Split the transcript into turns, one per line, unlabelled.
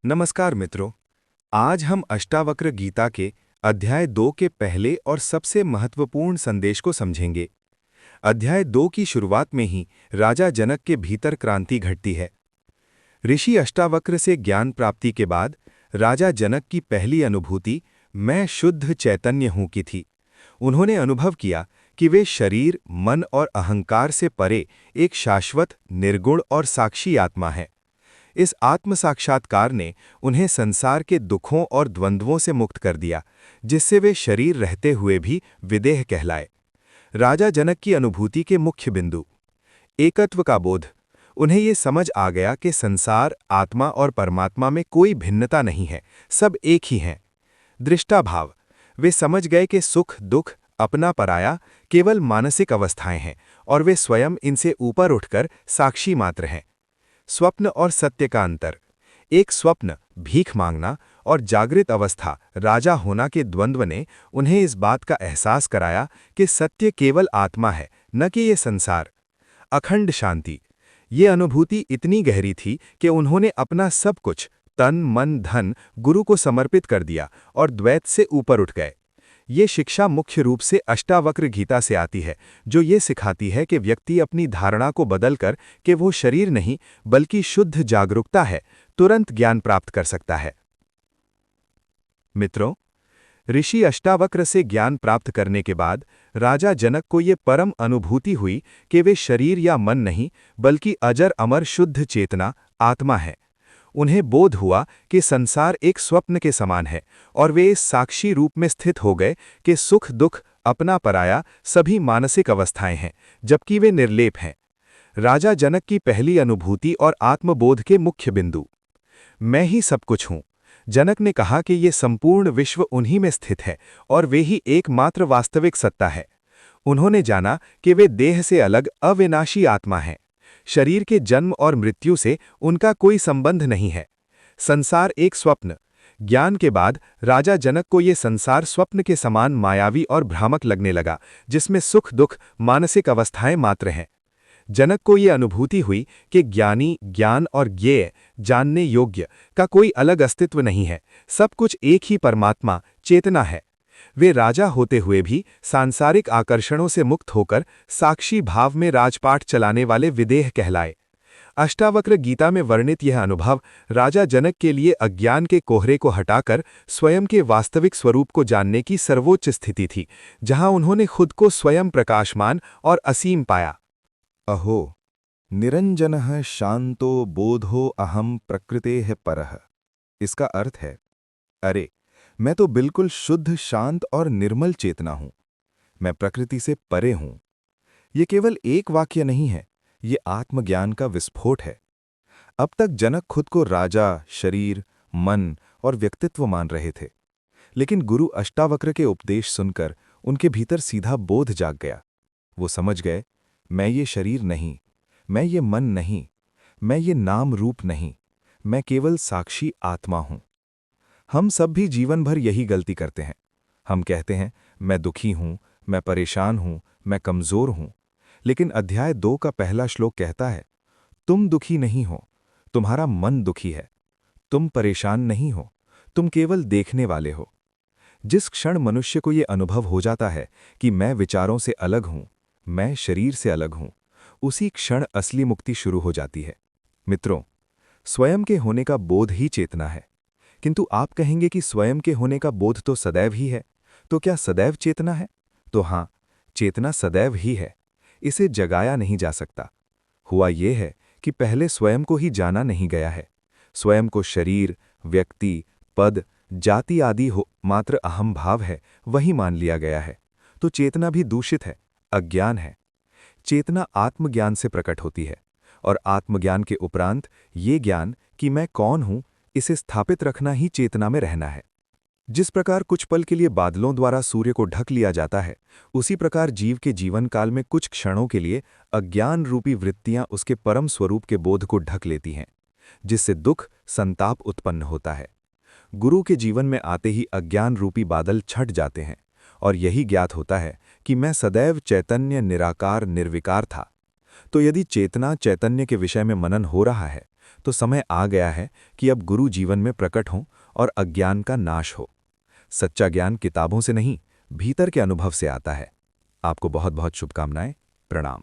नमस्कार मित्रों। आज हम अष्टावक्र गीता के अध्याय 2 के पहले और सबसे महत्वपूर्ण संदेश को समझेंगे। अध्याय 2 की शुरुआत में ही राजा जनक के भीतर क्रांति घटती है। ऋषि अष्टावक्र से ज्ञान प्राप्ति के बाद राजा जनक की पहली अनुभूति मैं शुद्ध चैतन्य हूं की थी। उन्होंने अनुभव किया कि वे शरीर, मन और अहंकार से परे एक शाश्वत, निर्गुण और साक्षी आत्मा हैं। इस आत्म साक्षात्कार ने उन्हें संसार के दुखों और द्वंद्वों से मुक्त कर दिया, जिससे वे शरीर रहते हुए भी विदेह कहलाए। राजा जनक की अनुभूति के मुख्य बिंदु: एकत्व का बोध। उन्हें ये समझ आ गया कि संसार, आत्मा और परमात्मा में कोई भिन्नता नहीं है, सब एक ही हैं। दृष्टाभाव। वे समझ गए कि सुख, दुख, अपना पराया केवल मानसिक अवस्थाएं हैं और वे स्वयं इनसे ऊपर उठकर साक्षी मात्र हैं। स्वप्न और सत्य का अंतर। एक स्वप्न, भीख मांगना, और जागृत अवस्था, राजा होना के द्वंद्व ने उन्हें इस बात का एहसास कराया कि सत्य केवल आत्मा है, न कि ये संसार। अखंड शांति। ये अनुभूति इतनी गहरी थी कि उन्होंने अपना सब कुछ, तन, मन, धन, गुरु को समर्पित कर दिया और द्वैत से ऊपर उठ गए। ये शिक्षा मुख्य रूप से अष्टावक्र गीता से आती है, जो ये सिखाती है कि व्यक्ति अपनी धारणा को बदलकर कि वो शरीर नहीं बल्कि शुद्ध जागरूकता है, तुरंत ज्ञान प्राप्त कर सकता है। मित्रों, ऋषि अष्टावक्र से ज्ञान प्राप्त करने के बाद राजा जनक को ये परम अनुभूति हुई कि वे शरीर या मन नहीं बल्कि अजर अमर शुद्ध चेतना, आत्मा है। उन्हें बोध हुआ कि संसार एक स्वप्न के समान है और वे इस साक्षी रूप में स्थित हो गए कि सुख, दुख, अपना पराया सभी मानसिक अवस्थाएं हैं, जबकि वे निर्लेप हैं। राजा जनक की पहली अनुभूति और आत्मबोध के मुख्य बिंदु: मैं ही सब कुछ हूं। जनक ने कहा कि ये संपूर्ण विश्व उन्हीं में स्थित है और वे ही एकमात्र वास्तविक सत्ता है। उन्होंने जाना कि वे देह से अलग अविनाशी आत्मा हैं। शरीर के जन्म और मृत्यु से उनका कोई संबंध नहीं है। संसार एक स्वप्न। ज्ञान के बाद राजा जनक को ये संसार स्वप्न के समान मायावी और भ्रामक लगने लगा, जिसमें सुख, दुख मानसिक अवस्थाएं मात्र हैं। जनक को ये अनुभूति हुई कि ज्ञानी, ज्ञान और ज्ञेय, जानने योग्य का कोई अलग अस्तित्व नहीं है, सब कुछ एक ही परमात्मा, चेतना है। वे राजा होते हुए भी सांसारिक आकर्षणों से मुक्त होकर साक्षी भाव में राजपाट चलाने वाले विदेह कहलाए। अष्टावक्र गीता में वर्णित यह अनुभव राजा जनक के लिए अज्ञान के कोहरे को हटाकर स्वयं के वास्तविक स्वरूप को जानने की सर्वोच्च स्थिति थी, जहां उन्होंने खुद को स्वयं प्रकाशमान और असीम पाया। अहो निरंजनः शांतो बोधो अहम प्रकृतेः परः। इसका अर्थ है, अरे मैं तो बिल्कुल शुद्ध, शांत और निर्मल चेतना हूं। मैं प्रकृति से परे हूं। ये केवल एक वाक्य नहीं है, ये आत्मज्ञान का विस्फोट है। अब तक जनक खुद को राजा, शरीर, मन और व्यक्तित्व मान रहे थे, लेकिन गुरु अष्टावक्र के उपदेश सुनकर उनके भीतर सीधा बोध जाग गया। वो समझ गए, मैं ये शरीर नहीं, मैं ये मन नहीं, मैं ये नाम रूप नहीं, मैं केवल साक्षी आत्मा हूं। हम सब भी जीवन भर यही गलती करते हैं। हम कहते हैं, मैं दुखी हूं, मैं परेशान हूं, मैं कमजोर हूं। लेकिन अध्याय 2 का पहला श्लोक कहता है, तुम दुखी नहीं हो, तुम्हारा मन दुखी है। तुम परेशान नहीं हो, तुम केवल देखने वाले हो। जिस क्षण मनुष्य को यह अनुभव हो जाता है कि मैं विचारों से अलग हूं, मैं शरीर से अलग हूं, उसी क्षण असली मुक्ति शुरू हो जाती है। मित्रों, स्वयं के होने का बोध ही चेतना है। किंतु आप कहेंगे कि स्वयं के होने का बोध तो सदैव ही है, तो क्या सदैव चेतना है? तो हाँ, चेतना सदैव ही है। इसे जगाया नहीं जा सकता। हुआ ये है कि पहले स्वयं को ही जाना नहीं गया है। स्वयं को शरीर, व्यक्ति, पद, जाति आदि हो मात्र अहम भाव है, वही मान लिया गया है। तो चेतना भी दूषित है, अज्ञान है। चेतना आत्मज्ञान से प्रकट होती है और आत्मज्ञान के उपरांत ये ज्ञान कि मैं कौन हूं, इसे स्थापित रखना ही चेतना में रहना है। जिस प्रकार कुछ पल के लिए बादलों द्वारा सूर्य को ढक लिया जाता है, उसी प्रकार जीव के जीवन काल में कुछ क्षणों के लिए अज्ञान रूपी वृत्तियां उसके परम स्वरूप के बोध को ढक लेती हैं, जिससे दुख, संताप उत्पन्न होता है। गुरु के जीवन में आते ही अज्ञान रूपी बादल छट जाते हैं और यही ज्ञात होता है कि मैं सदैव चैतन्य, निराकार, निर्विकार था। तो यदि चेतना, चैतन्य के विषय में मनन हो रहा है, तो समय आ गया है कि अब गुरु जीवन में प्रकट हों और अज्ञान का नाश हो। सच्चा ज्ञान किताबों से नहीं, भीतर के अनुभव से आता है। आपको बहुत बहुत शुभकामनाएं। प्रणाम।